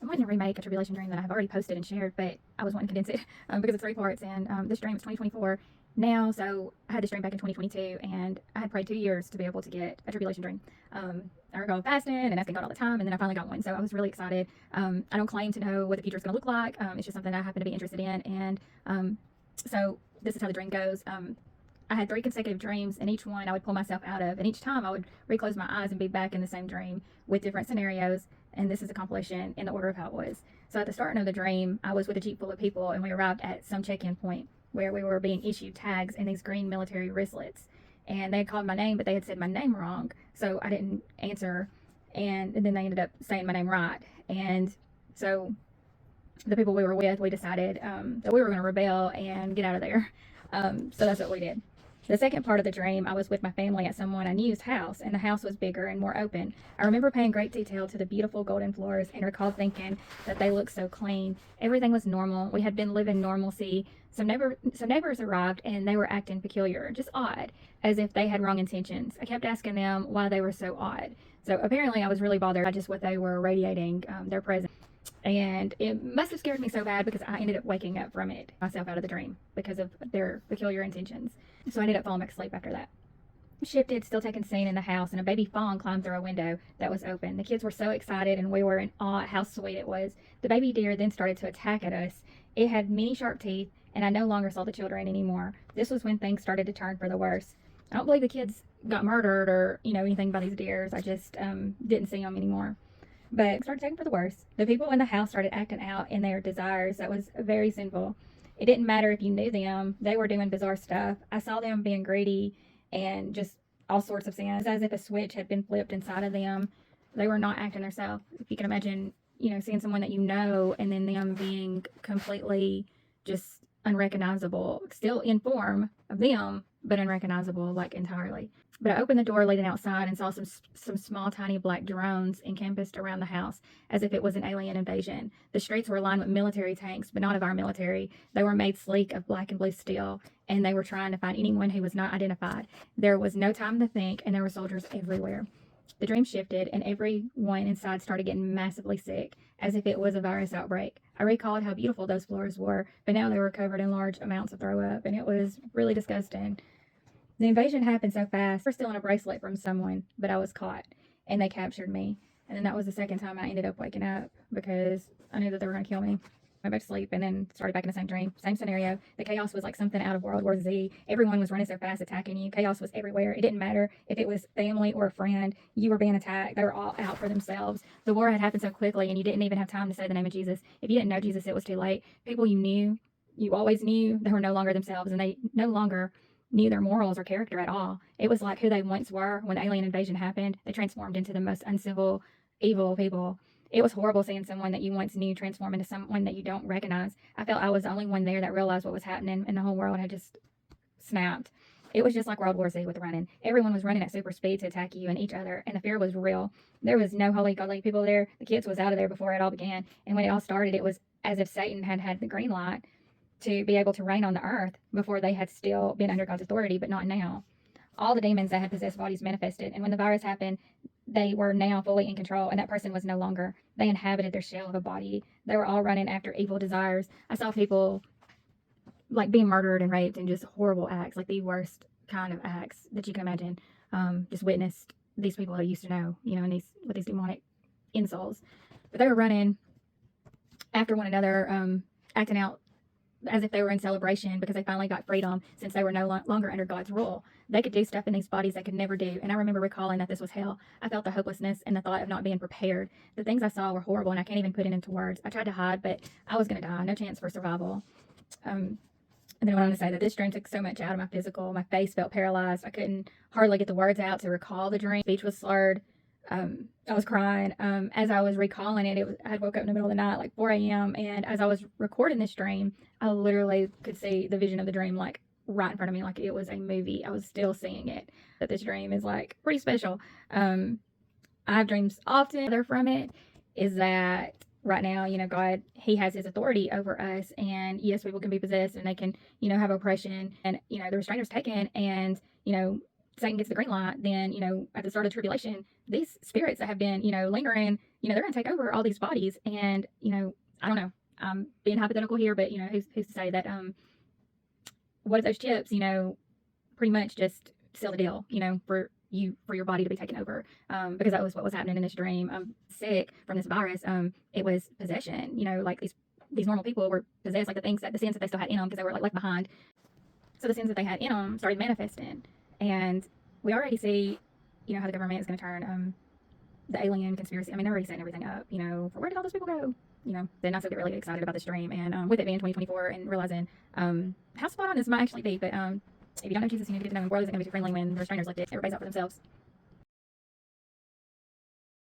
I'm wanting to remake a Tribulation Dream that I have already posted and shared, but I was wanting to condense it because it's 3 parts, and this dream is 2024 now, so I had this dream back in 2022, and I had prayed 2 years to be able to get a Tribulation Dream. I recall fasting and asking God all the time, and then I finally got one, so I was really excited. I don't claim to know what the future is going to look like. It's just something I happen to be interested in, and so this is how the dream goes. I had 3 consecutive dreams, and each one I would pull myself out of, and each time I would reclose my eyes and be back in the same dream with different scenarios, and this is a compilation in the order of how it was. So at the start of the dream, I was with a jeep full of people, and we arrived at some check-in point where we were being issued tags and these green military wristlets, and they had called my name, but they had said my name wrong, so I didn't answer, and then they ended up saying my name right, and so the people we were with, we decided that we were going to rebel and get out of there. So that's what we did. The second part of the dream, I was with my family at someone I knew's house, and the house was bigger and more open. I remember paying great detail to the beautiful golden floors and recall thinking that they looked so clean. Everything was normal. We had been living normalcy. Some neighbors arrived, and they were acting peculiar, just odd, as if they had wrong intentions. I kept asking them why they were so odd. So apparently I was really bothered by just what they were radiating, their presence. And it must have scared me so bad because I ended up waking up from it myself out of the dream because of their peculiar intentions. So I ended up falling back asleep after that. Shifted, still taking scene in the house, and a baby fawn climbed through a window that was open. The kids were so excited, and we were in awe at how sweet it was. The baby deer then started to attack at us. It had many sharp teeth, and I no longer saw the children anymore. This was when things started to turn for the worse. I don't believe the kids got murdered or, anything by these deers. I just didn't see them anymore. But it started taking for the worse. The people in the house started acting out in their desires. That was very sinful. It didn't matter if you knew them. They were doing bizarre stuff. I saw them being greedy and just all sorts of sins, as if a switch had been flipped inside of them. They were not acting themselves. If you can imagine, seeing someone that you know and then them being completely just unrecognizable, still in form of them, but unrecognizable, like entirely. But I opened the door leading outside and saw some small, tiny black drones encompassed around the house, as if it was an alien invasion. The streets were lined with military tanks, but not of our military. They were made sleek of black and blue steel, and they were trying to find anyone who was not identified. There was no time to think, and there were soldiers everywhere. The dream shifted, and everyone inside started getting massively sick, as if it was a virus outbreak. I recalled how beautiful those floors were, but now they were covered in large amounts of throw up, and it was really disgusting. The invasion happened so fast. We're still in a bracelet from someone, but I was caught, and they captured me. And then that was the second time I ended up waking up because I knew that they were going to kill me. Went back to sleep and then started back in the same dream. Same scenario. The chaos was like something out of World War Z. Everyone was running so fast, attacking you. Chaos was everywhere. It didn't matter if it was family or a friend. You were being attacked. They were all out for themselves. The war had happened so quickly, and you didn't even have time to say the name of Jesus. If you didn't know Jesus, it was too late. People you knew, you always knew, they were no longer themselves, and they no longer knew their morals or character at all. It was like who they once were when the alien invasion happened. They transformed into the most uncivil, evil people. It was horrible seeing someone that you once knew transform into someone that you don't recognize. I felt I was the only one there that realized what was happening, and the whole world had just snapped. It was just like World War Z with running. Everyone was running at super speed to attack you and each other, and the fear was real. There was no holy, godly people there. The kids was out of there before it all began, and when it all started, it was as if Satan had the green light to be able to reign on the earth before they had still been under God's authority, but not now. All the demons that had possessed bodies manifested, and when the virus happened, they were now fully in control, and that person was no longer. They inhabited their shell of a body. They were all running after evil desires. I saw people like being murdered and raped and just horrible acts, like the worst kind of acts that you can imagine. Just witnessed these people I used to know, and with these demonic insults. But they were running after one another, acting out as if they were in celebration because they finally got freedom since they were no longer under God's rule. They could do stuff in these bodies they could never do, and I remember recalling that this was hell. I felt the hopelessness and the thought of not being prepared. The things I saw were horrible, and I can't even put it into words. I tried to hide, but I was going to die. No chance for survival. And then I went on to say that this dream took so much out of my physical. My face felt paralyzed. I couldn't hardly get the words out to recall the dream. Speech was slurred. I was crying. As I was recalling it, I had woke up in the middle of the night, like 4 a.m. And as I was recording this dream, I literally could see the vision of the dream, like right in front of me, like it was a movie. I was still seeing it. That this dream is like pretty special. I have dreams often. Other from it is that right now, God, He has His authority over us, and yes, people can be possessed and they can, have oppression, and the restrainer's taken, and Satan gets the green light, then, at the start of the tribulation, these spirits that have been, lingering, they're going to take over all these bodies. And, I don't know, I'm being hypothetical here, but, who's to say that, what if those chips, pretty much just seal the deal, for your body to be taken over, because that was what was happening in this dream. I'm sick from this virus. It was possession, like these normal people were possessed, like the sins that they still had in them because they were like left behind. So the sins that they had in them started manifesting. And we already see, how the government is going to turn the alien conspiracy. I mean, they're already setting everything up, for where did all those people go? Then I still get really excited about this dream. And with it being 2024 and realizing how spot on this might actually be. But if you don't know Jesus, you need to get to know him. The world isn't going to be too friendly when the restrainers lift it. Everybody's out for themselves.